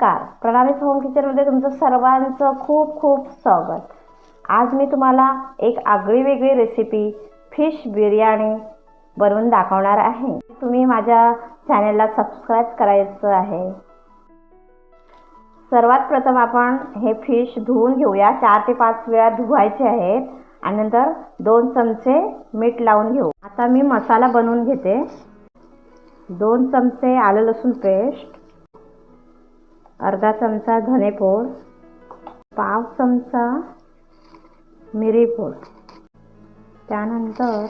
नमस्कार, प्रणालीज होम किचनमध्ये तुमचं सर्वांचं खूप खूप स्वागत। आज मी तुम्हाला एक आगळी वेगळी रेसिपी फिश बिर्याणी बनवून दाखवणार आहे। तुम्ही माझ्या चॅनलला सबस्क्राइब करायचं आहे। सर्वात प्रथम आपण हे फिश धुवून घेऊया। 4 ते 5 वेळा धुवायचे आहेत आणि नंतर 2 चमचे मीठ लावून घेऊ। आता मी मसाला बनवून घेते। 2 चमचे आलं लसूण पेस्ट, अर्धा चमचा धनेपूड, पाव चमचा मिरी पूड, त्यानंतर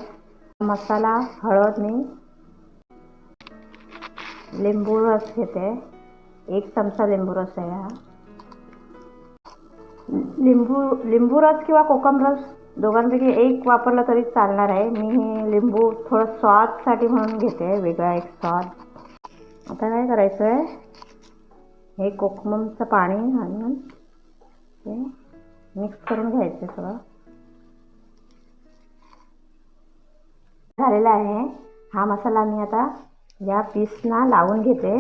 मसाला हळद, मी लिंबू रस घेते। 1 चमचा लिंबू रस आहे हा। लिंबू रस किंवा कोकम रस दोघांपैकी एक वापरला तरी चालणार आहे। मी हे लिंबू थोडं स्वादसाठी म्हणून घेते, वेगळा एक स्वाद। आता काय करायचं आहे, हे कोकमचं पाणी घालून हे मिक्स करून घ्यायचं सगळं। झालेला आहे हा मसाला। मी आता या पीसना लावून घेते।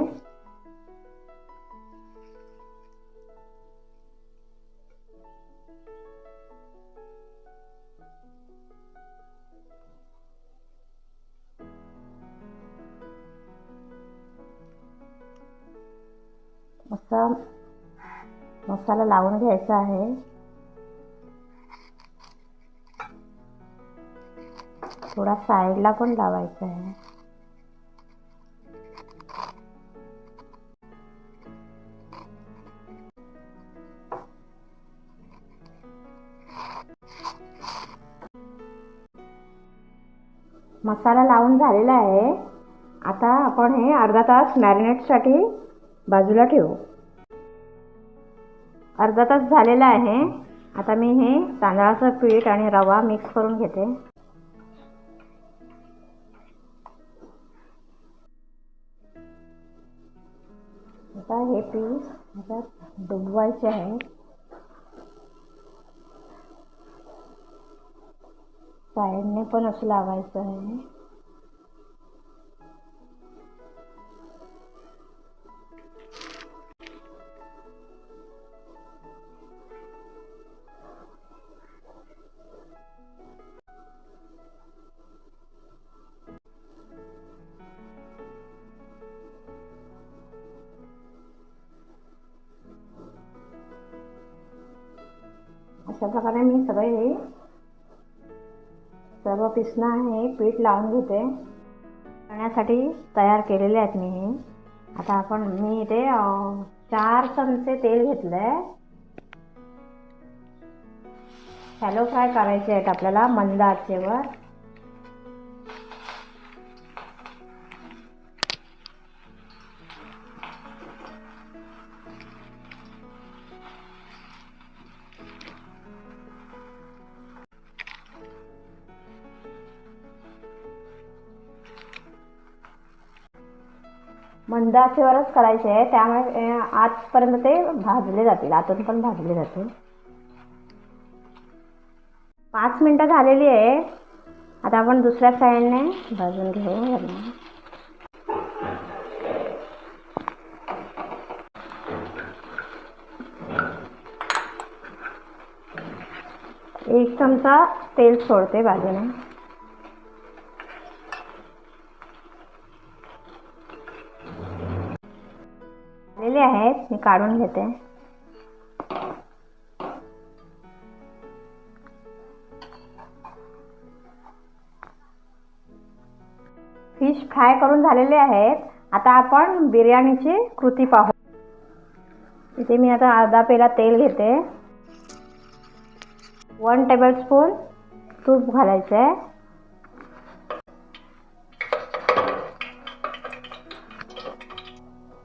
असा मसाला लावून घ्यायचा आहे। थोडा साईडला पण लावायचा आहे। मसाला लावून झालेला आहे। आता आपण हे अर्धा तास मॅरिनेटसाठी बाजूला ठेवू। अर्धा तास झालेला आहे। आता मी हे तांदळाचं पीठ आणि रवा मिक्स करून घेते। आता हे पीस आता डुबवायचे आहे। साईडने पण असं लावायचं आहे। अशा प्रकारे मी सगळे सर्व पिसना हे पीठ लावून घेते। करण्यासाठी तयार केलेले आहेत मी हे। आता मी इथे 4 चमचे तेल घेतलंय। शॅलो फ्राय करायचे आहेत आपल्याला मंद आचेवर। मंद आचेवरच करायचे आहे, त्यामुळे आजपर्यंत ते भाजले जातील, आतून पण भाजले जातील। 5 मिनिटं झालेली आहे। आता आपण दुसऱ्या साईडने भाजून घेऊ। एक चमचा तेल सोडते बाजूने। झालेले आहेत, मी काढून घेते। फिश फ्राय करून झालेले आहेत। आता आपण बिर्याणीची कृती पाहू। इथे मी आता अर्धा पेला तेल घेते। 1 टेबलस्पून तूप घालायचं आहे।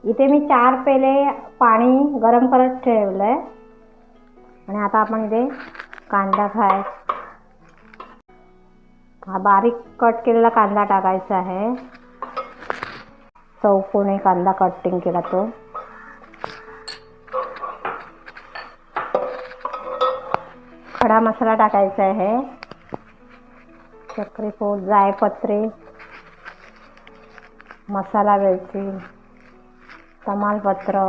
इथे मी 4 पेले पाणी गरम करत ठेवलंय आणि आता आपण इथे कांदा हा बारीक कट केलेला कांदा टाकायचा आहे। चौकोनी कांदा कटिंग केला तो। खडा मसाला टाकायचा आहे। चक्रीफूल, जायपत्री, मसाला वेलची, तमालपत्र,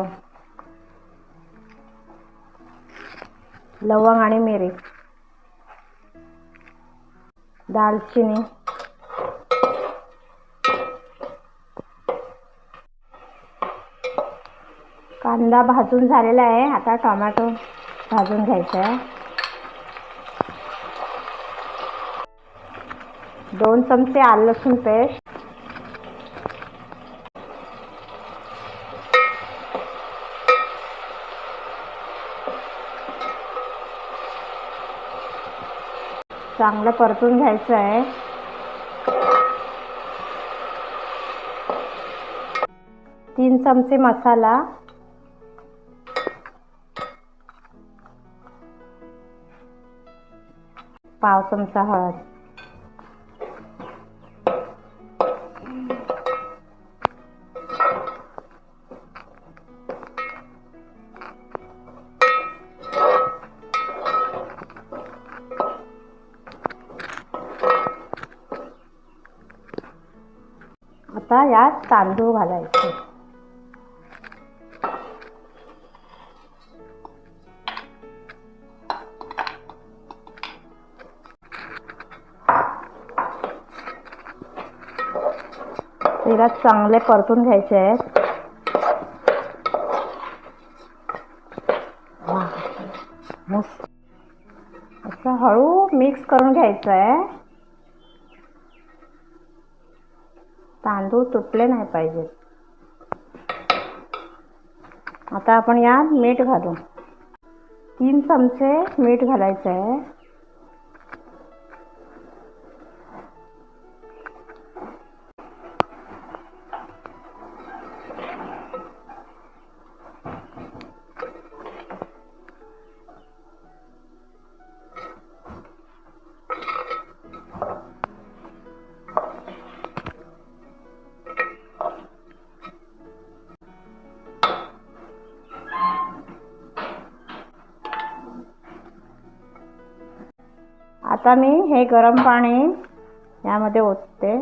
लवंग आणि मिरी, दालचिनी, कांदा भाजून झालेला आहे. आता टोमॅटो भाजून घ्यायचा आहे. 2 चमचे आलं लसूण पेस्ट, चांगलं परतून घ्यायचं आहे. 3 चमचे मसाला, पाव चमचा हळद, आता यात तांदूळ घालायचे. तेलात चांगले परतून घ्यायचे आहेत. मस्त असं हळू मिक्स करून घ्यायचं आहे. तांदूळ तुटले नाही पाहिजेत. आता आपण यात मीठ घालू. 3 चमचे मीठ घालायचं आहे. आता मी हे गरम पाणी यामध्ये ओतते.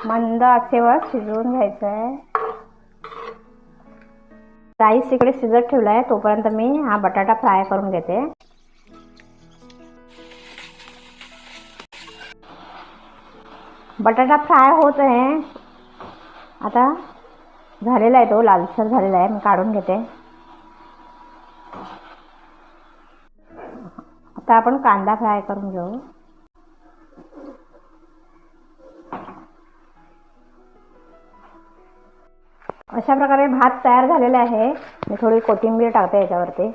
मंद आचेवर शिजवून घ्यायचं आहे. राईस इकडे शिजत ठेवला आहे, तोपर्यंत मी हा बटाटा फ्राय करून घेते. बटाटा फ्राय होत आहे. आता झालेला आहे, तो लालसर झालेला आहे. मी काढून घेते. आता आपण कांदा फ्राय करून घेऊ. अशा प्रकारे भात तयार झालेला आहे. मी थोडी कोथिंबीर टाकते याच्यावरती.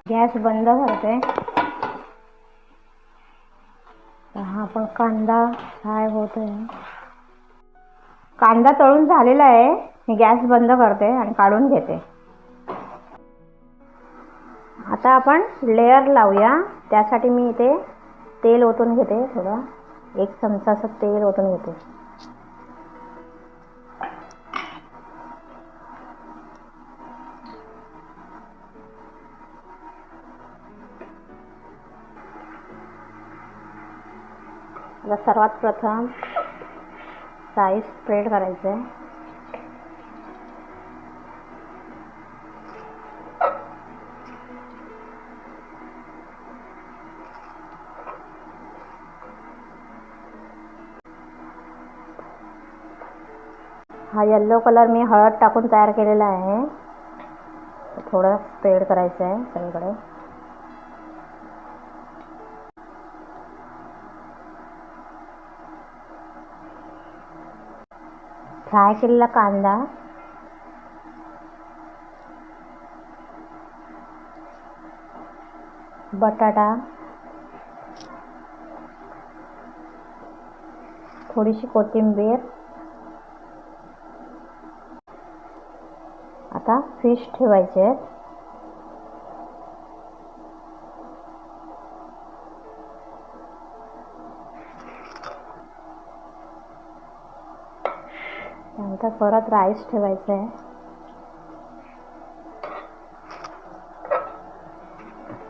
गॅस बंद करते. हा पण कांदा फ्राय होत आहे. कांदा तळून झालेला आहे. मी गॅस बंद करते आणि काढून घेते. आता आपण लेयर लावूया. त्यासाठी मी इथे तेल ओतून घेते. थोडं 1 चमचा असं तेल ओतून घेते. सर्वात प्रथम राईस स्प्रेड करायचं आहे. हा येलो कलर मी हळद टाकून तयार केलेला आहे. थोडं स्प्रेड करायचं आहे सगळीकडे. फ्राय केलेला कांदा, बटाटा, थोडीशी कोथिंबीर. आता फिश ठेवायचे. त्यानंतर परत राईस ठेवायचं आहे.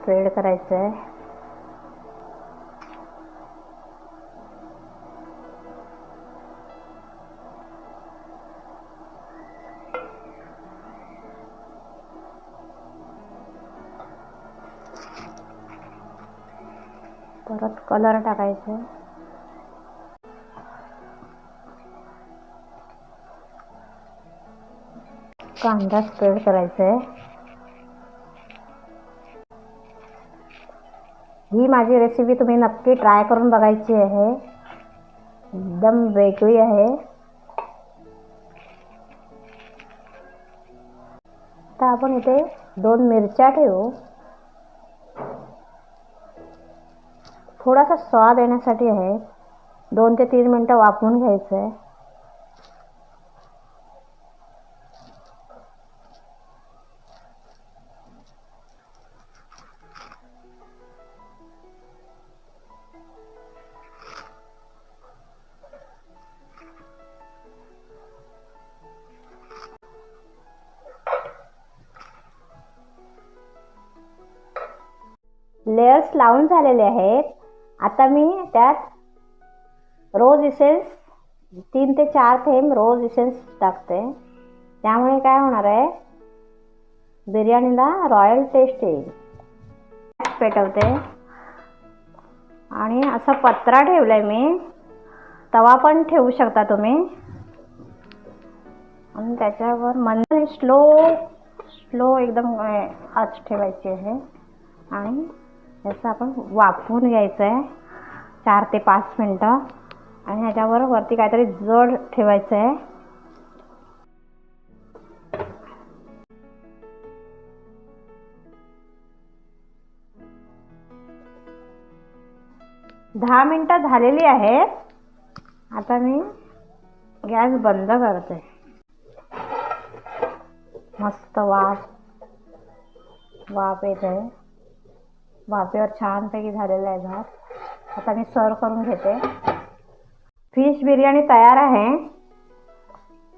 स्प्रेड करायचं आहे. परत कलर टाकायचे. कांदा स्प्रेड करायचा आहे. ही माझी रेसिपी तुम्ही नक्की ट्राय करून बघायची आहे. एकदम वेगळी आहे. आता आपण इथे 2 मिरच्या ठेवू. थोडासा स्वाद येण्यासाठी आहे. 2 ते 3 मिनिटं वाफवून घ्यायचं आहे. लेयर्स लावून झालेले आहेत. आता मी त्यात रोज इसेन्स 3 ते 4 थेंब रोज इसेन्स टाकते. त्यामुळे काय होणार आहे, बिर्याणीला रॉयल टेस्ट येईल. पेटवते आणि असा पत्रा ठेवलाय मी. तवा पण ठेवू शकता तुम्ही. आणि त्याच्यावर मंद स्लो एकदम आच ठेवायची आहे. आणि याचं आपण वाफवून घ्यायचं आहे 4 ते 5 मिनिटं. आणि ह्याच्यावर वरती काहीतरी जड ठेवायचं आहे. दहा मिनिटं झालेली आहेत. आता मी गॅस बंद करते. मस्त वाफ येत आहे. वाफेवर छानपैकी झालेला आहे भात. आता मी सर्व करून घेते. फिश बिर्याणी तयार आहे.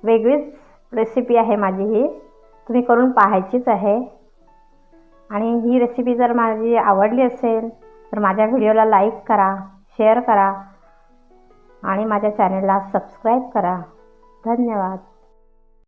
वेगळीच रेसिपी आहे माझी ही. तुम्ही करून पाहायचीच आहे. आणि ही रेसिपी जर माझी आवडली असेल तर माझ्या व्हिडिओला लाईक करा, शेअर करा आणि माझ्या चॅनलला सबस्क्राईब करा. धन्यवाद.